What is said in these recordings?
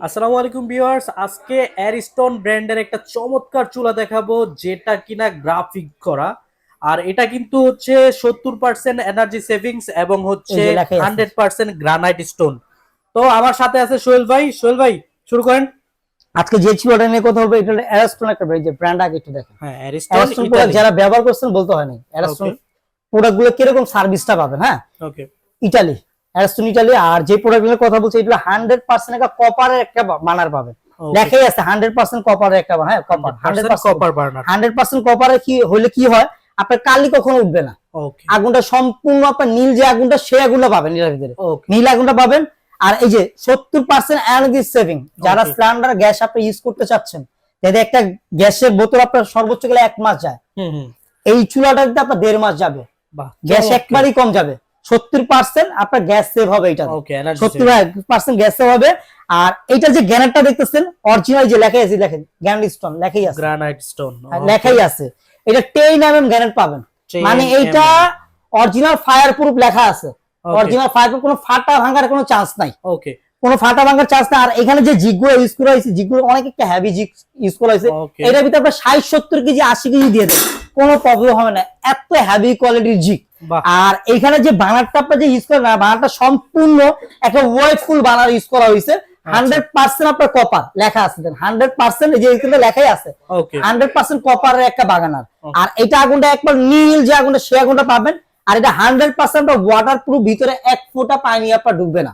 আসসালামু আলাইকুম ভিউয়ার্স, আজকে অ্যারিস্টন ব্র্যান্ডের একটা চমৎকার চুলা দেখাবো যেটা কিনা গ্রাফিক করা। আর এটা কিন্তু হচ্ছে 70% এনার্জি সেভিংস এবং এই হচ্ছে যে লেখাই আছে। 100% গ্রানাইট স্টোন। তো আমার সাথে আছে সোহেল ভাই। সোহেল ভাই, শুরু করেন। আজকে যে চুলাটা নিয়ে কথা বলবো এটা হলো অ্যারাস্টন একটা ব্র্যান্ড। যে ব্র্যান্ড আগে একটু দেখেন। হ্যাঁ, অ্যারিস্টন অ্যারাস্টন প্রোডাক্ট ইতালি। যারা ব্যবহার করছেন বলতে হয় না। অ্যারাস্টন ওকে প্রোডাক্ট গুলো কিরকম সার্ভিসটা পাবেন। হ্যাঁ, ওকে ইটালি, অ্যারাস্টন ইটালি। আর যে প্রোডাক্ট গুলোর কথা বলছি এগুলো 100% একটা কপারের একটা বানার পাবেন। ওকে লেখাই আছে 100% কপারের একটা বানার। হ্যাঁ, কপার 100% কপার বার্নার। 100% কপারে কি হলে কি হয়, আপনার কালি কখনো উঠবে না। ওকে আগুনটা সম্পূর্ণ আপনার নীল যে আগুনটা সেই আগুনটা পাবেন এর ভিতরে, ওকে নীল আগুনটা পাবেন। আর এই যে 70% এনার্জি সেভিং, যারা সিলিন্ডার গ্যাস আপনি ইউজ করতে চাচ্ছেন, যদি একটা গ্যাসের বোতল আপনার সর্বোচ্চ গেলে 1 মাস যায়, হুম হুম এই চুলাটাতে আপনার 1.5 মাস যাবে। বাহ, গ্যাস একবারই কম যাবে। 70% আপনার গ্যাস সেভ হবে। এটা ওকে এনার্জি 70% গ্যাস সেভ হবে। আর এটা যে গ্যানেটটা দেখতেছেন অরিজিনাল যে লেখাই আছে, দেখেন গ্যানেট স্টোন লেখাই আছে, গ্রানাইট স্টোন লেখাই আছে। এটা 10 গ্যানেট পাবেন। মানে এইটা অরিজিনাল ফায়ার প্রুফ লেখা আছে। অরিজিনাল ফায়ার প্রুফ, কোনো ফাটা ভাঙার কোনো চান্স নাই। ওকে কোনো ফাটা ভাঙার চান্স নাই। আর এখানে যে জিগগুলো ইউজ করা হয়েছে, জিগগুলো অনেক একটা হেভি জিগ ইউজ করা হয়েছে। এটার ভিতরে আপনার 60-70 কেজি 80 কেজি দিয়ে দেন, কোনো প্রবলেম হবে না। এত হেভি কোয়ালিটির জিগ। আর এখানে যে বানারটা আপনার যে ইউজ করেন না, বানারটা সম্পূর্ণ একটা ওয়েটফুল বানার ইউজ করা হয়েছে। 100% আপনার কপার লেখা আছে। 100% যে এখানে লেখাই আছে 100% কপারের একটা বাগানার। আর এটা আগুনটা একবার নীল যে আগুনটা সে আগুনটা পাবেন। আর এটা 100% ওয়াটার প্রুফ, ভিতরে এক ফোঁটা পানি আপনার ঢুকবে না।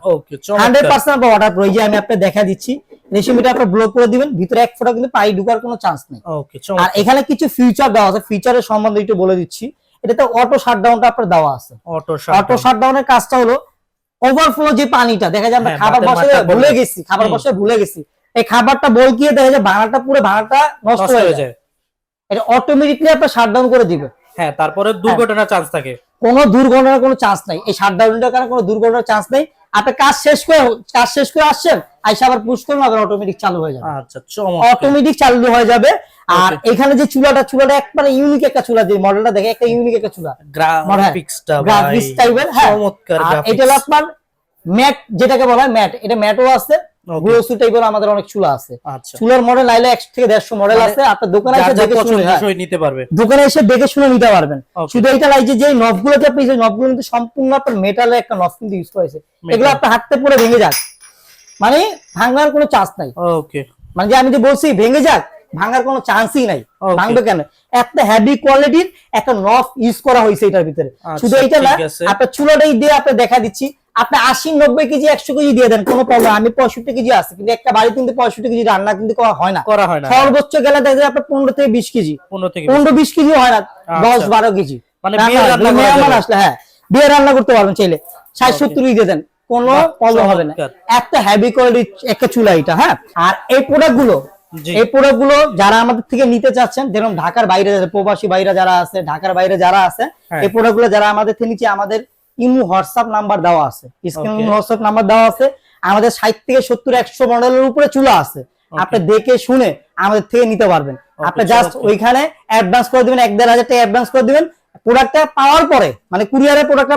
100% ওয়াটার প্রুফ। এই যে আমি আপনাকে দেখা দিচ্ছি, রেশমিটা আপনার ব্লক করে দিবেন, ভিতরে এক ফোঁটা কিন্তু পানি ঢুকার কোনো চান্স নেই। আর এখানে কিছু ফিচার দেওয়া আছে, ফিচারের সম্বন্ধে একটু বলে দিচ্ছি। এটাতে অটো শাটডাউনটা আপনার দেওয়া আছে। অটো শাটডাউনের কাজটা হলো ওভারফ্লো যে পানিটা দেখা যায়, আমরা খাবার বসে ভুলে গেছি, খাবার বসে ভুলে গেছি, এই খাবারটা বলকিয়ে দেখা যায় ভাঙাটা পুরো ভাঙাটা নষ্ট হয়ে যায়। এটা অটোমেটিকলি আপনার শাটডাউন করে দিবে। হ্যাঁ, তারপরে দুর্ঘটনার চান্স থাকে। কোনো দুর্ঘটনার কোনো চান্স নাই এই শাটডাউনটার কারণে, কোনো দুর্ঘটনার চান্স নেই। আপনি কাজ শেষ করে আসছেন, আইসা আবার পুশ করুন, আবার অটোমেটিক চালু হয়ে যাবে। আচ্ছা, চমৎকার। অটোমেটিক চালু হয়ে যাবে। আর এখানে যে চুলাটা একবারে ইউনিক একটা চুলা, যে মডেলটা দেখে একটা ইউনিক একটা চুলা, গ্রাফিক্সটা গ্রাফিক্স টাইপের। হ্যাঁ, চমৎকার গ্রাফিক্স। এটা হলো আপনার ম্যাট, যেটাকে বলা হয় ম্যাট। এটা ম্যাটও আছে, গ্লোসি টাইপের আমাদের অনেক চুলা আছে। চুলার মডেল আইলে 100 থেকে 150 মডেল আছে। আপনার দোকানে এসে দেখে শুনে নিতে পারবে, দোকানে এসে দেখে শুনে নিতে পারবেন। শুধু এটা লাই যে নবগুলোতে আপনি যে নবগুলো কিন্তু সম্পূর্ণ আপনার মেটালের একটা নব কিন্তু ইউজ করেছে। এগুলো আপনার হাতে পড়ে ভেঙে যাক, মানে ভাঙার কোনো চান্স নাই। ওকে, মানে যে আমি যে বলছি ভেঙে যাক, ভাঙার কোনো চান্সই নাই। ভাঙবে কেন? একটা হেভি কোয়ালিটির একটা নব ইউজ করা হয়েছে এটার ভিতরে। শুধু এটা না, আপনার চুলাটাই দিয়ে আপনি দেখা দিচ্ছি, আপনি 80-90 কেজি 100 কেজি দিয়ে দেন, কোনো প্রবলেম। আমি 65 কেজি আছে, কিন্তু একটা বাড়ি কিন্তু 65 কেজি রান্না কিন্তু করা হয় না। সর্বোচ্চ গেলে দেখা যায় আপনার 15 থেকে 20 কেজি, 15-20 কেজি হয় না, 10-12 কেজি মানে মেহমান আসলে। হ্যাঁ, বিয়ে রান্না করতে পারবেন চাইলে। 60-70 কেজি দিয়ে দেন, কোনো প্রবলেম হবে না। একটা হেভি কোয়ালিটির একটা চুলা এটা। হ্যাঁ, আর এই প্রোডাক্টগুলো যারা আমাদের থেকে নিতে চাচ্ছেন, যেরকম ঢাকার বাইরে প্রবাসী ভাইরা যারা আছে, ঢাকার বাইরে যারা আছে, এই প্রোডাক্টগুলো যারা আমাদের থেকে নিচ্ছে, আমাদের ইমো হোয়াটসঅ্যাপ নাম্বার দেওয়া আছে, স্ক্রিনে ইমো হোয়াটসঅ্যাপ নাম্বার দেওয়া আছে। আমাদের 60 থেকে 70-100 মডেলের উপরে চুলা আছে। আপনি দেখে শুনে আমাদের থেকে নিতে পারবেন। আপনি জাস্ট ওইখানে অ্যাডভান্স করে দিবেন, 1-1.5 টাকা অ্যাডভান্স করে দিবেন। প্রোডাক্টটা পাওয়ার পরে, মানে কুরিয়ারে প্রোডাক্টটা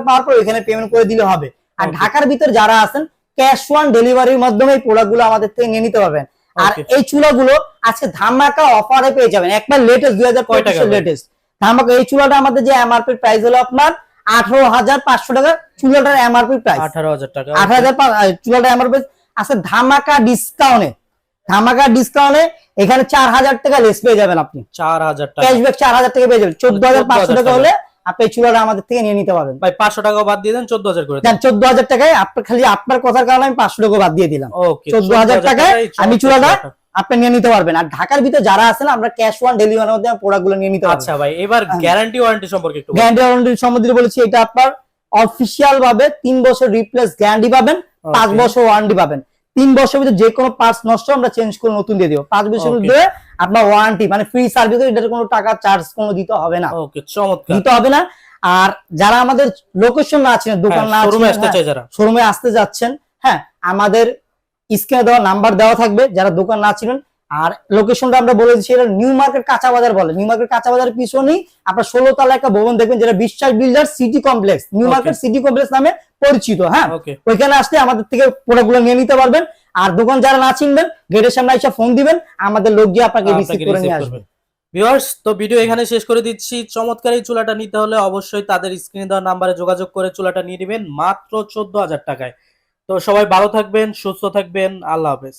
পাওয়ার পরে ওইখানে পেমেন্ট করে দিলে হবে। আর ঢাকার ভিতর যারা আছেন, ক্যাশ অন ডেলিভারির মাধ্যমে এই প্রোডাক্টগুলো আমাদের থেকে নিয়ে নিতে পারবেন। আর এই চুলাগুলো আজকে ধামাকা অফারে পেয়ে যাবেন, একবার লেটেস্ট 2025 এর লেটেস্ট ধামাকা। এই চুলাটা আমাদের যে এমআরপি প্রাইস হলো আপনার 18,500 টাকা। চুলাটার এমআরপি প্রাইস 18,000 টাকা। 18,000 চুলাটার এমআরপি আছে। ধামাকা ডিসকাউন্টে এখানে 4,000 টাকা লেস পেয়ে যাবেন আপনি। 4,000 টাকা ক্যাশব্যাক, 4,000 টাকা পেয়ে যাবেন। 14,500 টাকা হলে আপনি এই চুলাটা আমাদের থেকে নিয়ে নিতে পারবেন। ভাই 500 টাকা বাদ দিয়ে দেন, 14,000 করে দেন। 14,000 টাকায় আপনি, খালি আপনার কথার কারণে আমি 500 টাকা বাদ দিয়ে দিলাম। 14,000 টাকায় আমি চুলাটা আপনি নিয়ে নিতে পারবেন। আর ঢাকার ভিতরে যারা আছেন, আমরা ক্যাশ অন ডেলিভারির মধ্যে প্রোডাক্টগুলো নিয়ে নিতে পারবেন। আচ্ছা ভাই, এবার গ্যারান্টি ওয়ারেন্টি সম্পর্কে একটু। গ্যারান্টি ওয়ারেন্টি সম্বন্ধে বলেছি, এটা আপনার অফিশিয়াল ভাবে 3 বছর রিপ্লেস গ্যারান্টি পাবেন, 5 বছর ওয়ারেন্টি পাবেন। 3 বছরের ভিতরে যে কোনো পার্টস নষ্ট আমরা চেঞ্জ করে নতুন দিয়ে দেব। 5 বছরের মধ্যে আপনার ওয়ারেন্টি, মানে ফ্রি সার্ভিস, এটার কোনো টাকা চার্জ কোনো দিতে হবে না। ওকে, চমৎকার, দিতে হবে না। আর যারা আমাদের লোকেশন না আছেন, দোকান না আছেন, শোরুমে আসতে যাচ্ছেন, হ্যাঁ, আমাদের স্ক্রিনে দেওয়া নাম্বার দেওয়া থাকবে। যারা দোকান না ছিলেন, আর লোকেশনটা আমরা বলে দিচ্ছি, এটা নিউ মার্কেট কাঁচা বাজার বলে। নিউ মার্কেট কাঁচা বাজারের পিছনেই আপনার 16 তলা একটা ভবন দেখবেন, যেটা বিশ্বাস builder city complex, new market city complex নামে পরিচিত। হ্যাঁ, ওইখানে আসলে আমাদের থেকে প্রোডাক্টগুলো নিয়ে নিতে পারবেন। আর দোকান যারা না চিনবেন গেটের সামনে এসে ফোন দিবেন, আমাদের লোক গিয়ে আপনাকে রিসিভ করে নিয়ে আসবে। ভিউয়ার্স, তো ভিডিও এখানে শেষ করে দিচ্ছি। চমৎকার এই চুলাটা নিতে হলে অবশ্যই তাদের স্ক্রিনে দেওয়া নাম্বারে যোগাযোগ করে চুলাটা নিয়ে নেবেন মাত্র 14,000 টাকায়। তো সবাই ভালো থাকবেন, সুস্থ থাকবেন, আল্লাহ হাফেজ।